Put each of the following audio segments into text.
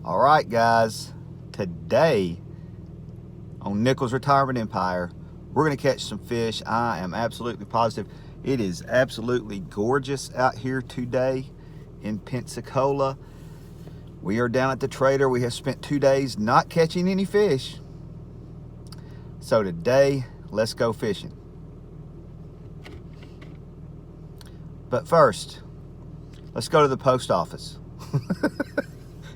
All right, guys, today on Nichols Retirement Empire, we're going to catch some fish. I am absolutely positive. It is absolutely gorgeous out here today in Pensacola. We are down at the trader. We have spent 2 days not catching any fish. So today, let's go fishing. But first, let's go to the post office.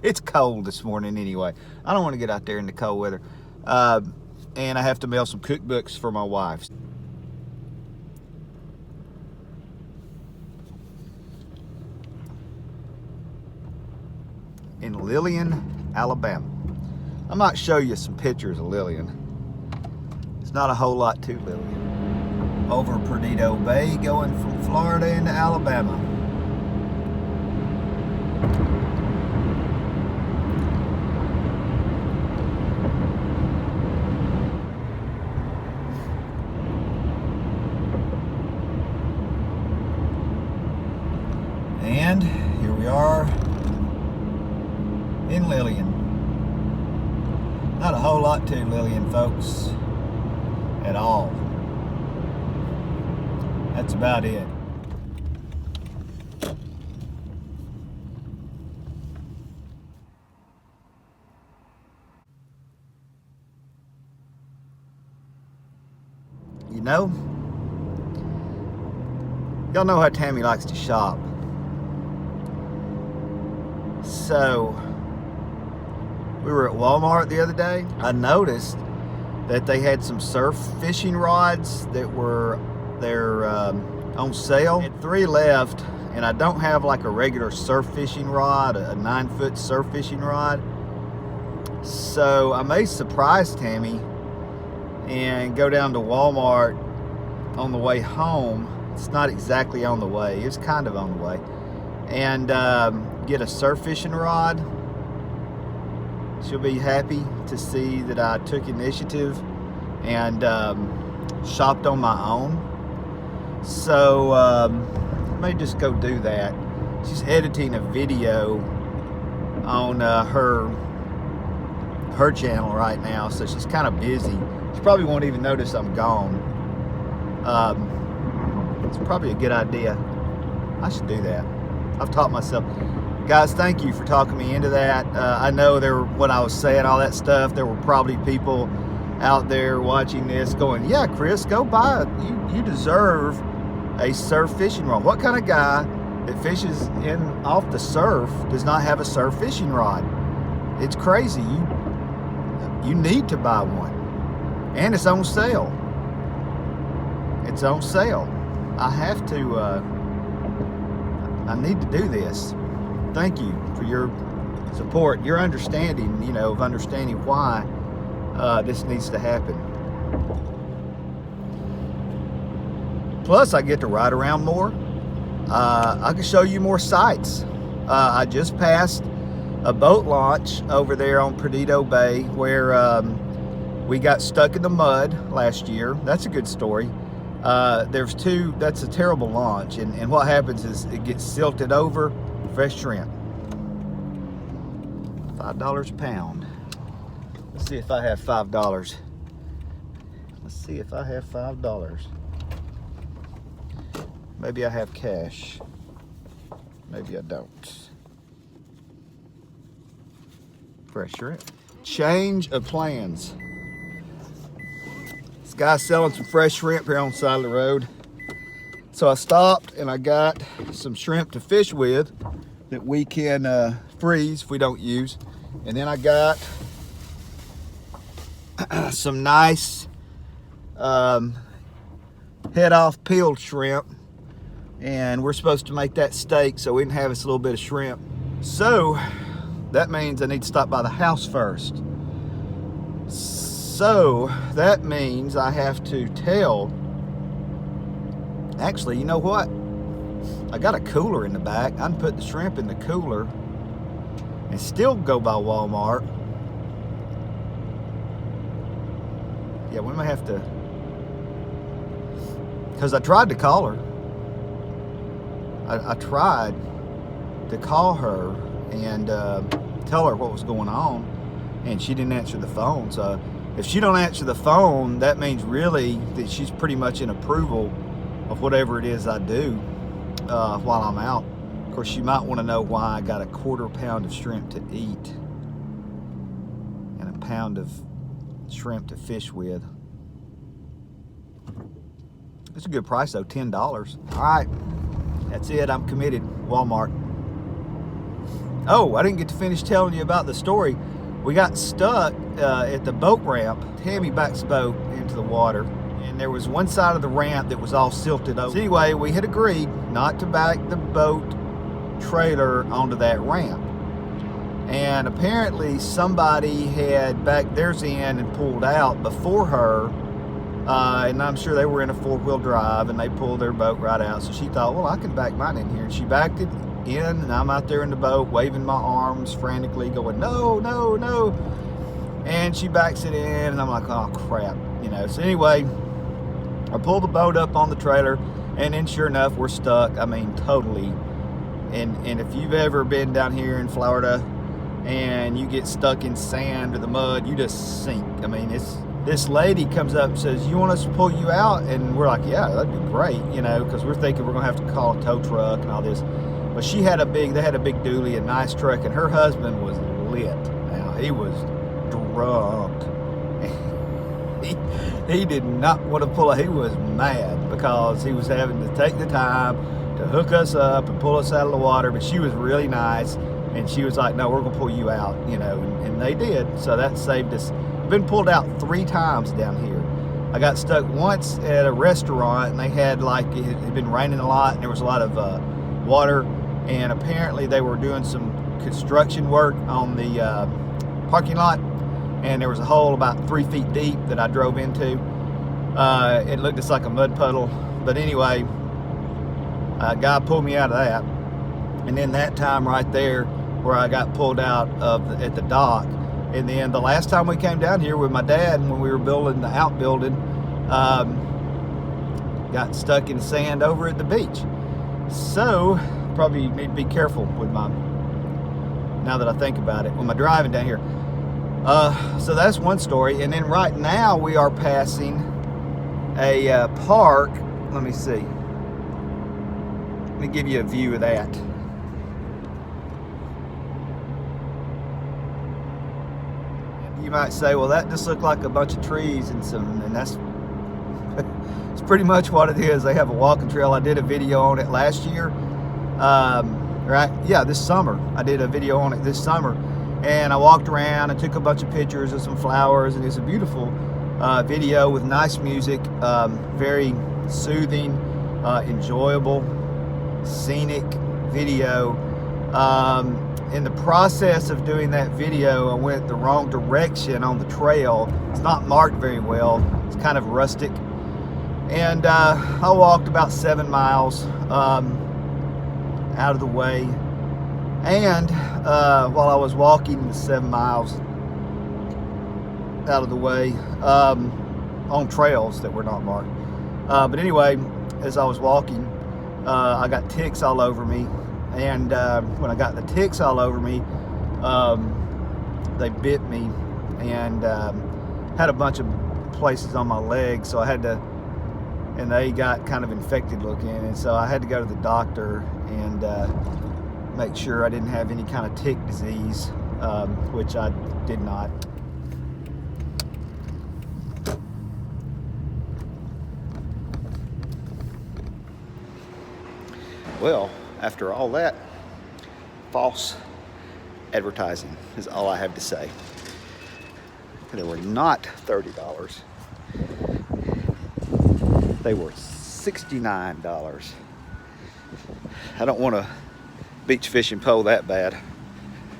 It's cold this morning anyway. I don't want to get out there in the cold weather. And I have to mail some cookbooks for my wife. In Lillian, Alabama. I might show you some pictures of Lillian. It's not a whole lot to Lillian. Over Perdido Bay, going from Florida into Alabama. And here we are in Lillian. Not a whole lot to Lillian, folks, at all. That's about it. You know, y'all know how Tammy likes to shop. So, we were at Walmart the other day. I noticed that they had some surf fishing rods that were on sale. I had 3 left, and I don't have like a regular surf fishing rod, a 9-foot surf fishing rod. So I may surprise Tammy and go down to Walmart on the way home. It's not exactly on the way, it's kind of on the way. And get a surf fishing rod. She'll be happy to see that I took initiative and shopped on my own. So I may just go do that. She's editing a video on her channel right now, so she's kind of busy. She probably won't even notice I'm gone. It's probably a good idea. I should do that. I've taught myself. Guys, thank you for talking me into that. I know when I was saying all that stuff, there were probably people out there watching this going, yeah, Chris, go buy it. You deserve a surf fishing rod. What kind of guy that fishes off the surf does not have a surf fishing rod? It's crazy. You need to buy one. And it's on sale. It's on sale. I have to, I need to do this. Thank you for your support, your understanding, of understanding why this needs to happen. Plus, I get to ride around more. I can show you more sights. I just passed a boat launch over there on Perdido Bay where we got stuck in the mud last year. That's a good story. There's 2, that's a terrible launch. And what happens is it gets silted over. Fresh shrimp. $5 a pound. Let's see if I have $5. Let's see if I have $5. Maybe I have cash. Maybe I don't. Fresh shrimp. Change of plans. This guy's selling some fresh shrimp here on the side of the road. So I stopped and I got some shrimp to fish with that we can freeze if we don't use. And then I got some nice head off peeled shrimp. And we're supposed to make that steak so we can have us a little bit of shrimp. So that means I need to stop by the house first. So that means I have to tell. Actually, you know what? I got a cooler in the back. I can put the shrimp in the cooler and still go by Walmart. Yeah, we may have to, because I tried to call her. I tried to call her, and tell her what was going on, and she didn't answer the phone. So if she don't answer the phone, that means really that she's pretty much in approval of whatever it is I do while I'm out. Of course, you might want to know why I got a 1/4 pound of shrimp to eat and a pound of shrimp to fish with. It's a good price though, $10. All right, that's it. I'm committed. Walmart. Oh, I didn't get to finish telling you about the story. We got stuck at the boat ramp. Tammy backs the boat into the water, and there was one side of the ramp that was all silted over. So anyway, we had agreed not to back the boat trailer onto that ramp. And apparently somebody had backed theirs in and pulled out before her. And I'm sure they were in a 4-wheel drive, and they pulled their boat right out. So she thought, well, I can back mine in here. And she backed it in, and I'm out there in the boat waving my arms frantically, going, no, no, no. And she backs it in, and I'm like, oh, crap. You know. So anyway, I pull the boat up on the trailer, and then sure enough, we're stuck. I mean, totally. And if you've ever been down here in Florida and you get stuck in sand or the mud, you just sink. I mean, this lady comes up and says, you want us to pull you out? And we're like, yeah, that'd be great, you know, because we're thinking we're gonna have to call a tow truck and all this. But they had a big dually, a nice truck, and her husband was lit. Now, he was drunk. He did not want to pull it. He was mad because he was having to take the time to hook us up and pull us out of the water. But she was really nice, and she was like, no, we're gonna pull you out, you know, and they did. So that saved us. I've been pulled out 3 times down here. I got stuck once at a restaurant, and they had, like, it had been raining a lot, and there was a lot of water, and apparently they were doing some construction work on the parking lot, and there was a hole about 3 feet deep that I drove into. It looked just like a mud puddle, but anyway, a guy pulled me out of that. And then that time right there where I got pulled out at the dock. And then the last time we came down here with my dad, when we were building the outbuilding, got stuck in sand over at the beach. So probably need to be careful with now that I think about it, with my driving down here. So that's one story. And then right now we are passing a park. Let me see. Let me give you a view of that. You might say, well, that just looked like a bunch of trees and that's it's pretty much what it is. They have a walking trail. I did a video on it last year. Right? Yeah, this summer. I did a video on it this summer. And I walked around and took a bunch of pictures of some flowers, and it's a beautiful video with nice music, very soothing, enjoyable, scenic video. In the process of doing that video, I went the wrong direction on the trail. It's not marked very well. It's kind of rustic. And I walked about 7 miles out of the way. And while I was walking the 7 miles out of the way, on trails that were not marked. But anyway, as I was walking, I got ticks all over me. And when I got the ticks all over me, they bit me and had a bunch of places on my legs. So I had to, and they got kind of infected looking. And so I had to go to the doctor and make sure I didn't have any kind of tick disease, which I did not. Well, after all that, false advertising is all I have to say. They were not $30. They were $69. I don't want a beach fishing pole that bad.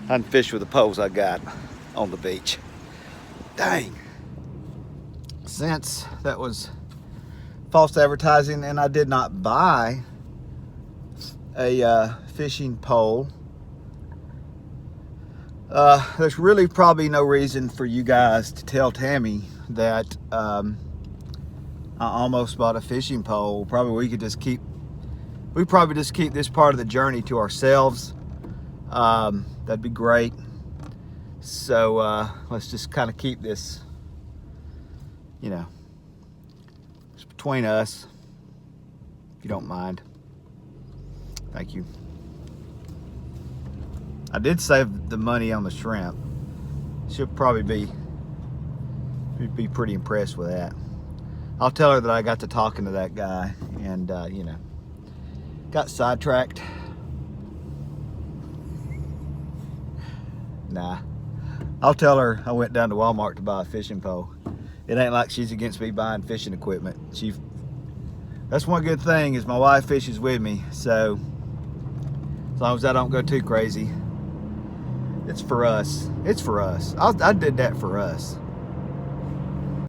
I can fish with the poles I got on the beach. Dang. Since that was false advertising and I did not buy a fishing pole, there's really probably no reason for you guys to tell Tammy that I almost bought a fishing pole. Probably we could just keep this part of the journey to ourselves. That'd be great. So let's just kind of keep this, it's between us, if you don't mind. Thank you. I did save the money on the shrimp. She'll probably be pretty impressed with that. I'll tell her that I got to talking to that guy and, got sidetracked. Nah. I'll tell her I went down to Walmart to buy a fishing pole. It ain't like she's against me buying fishing equipment. That's one good thing is my wife fishes with me, so as long as I don't go too crazy, it's for us. It's for us. I did that for us.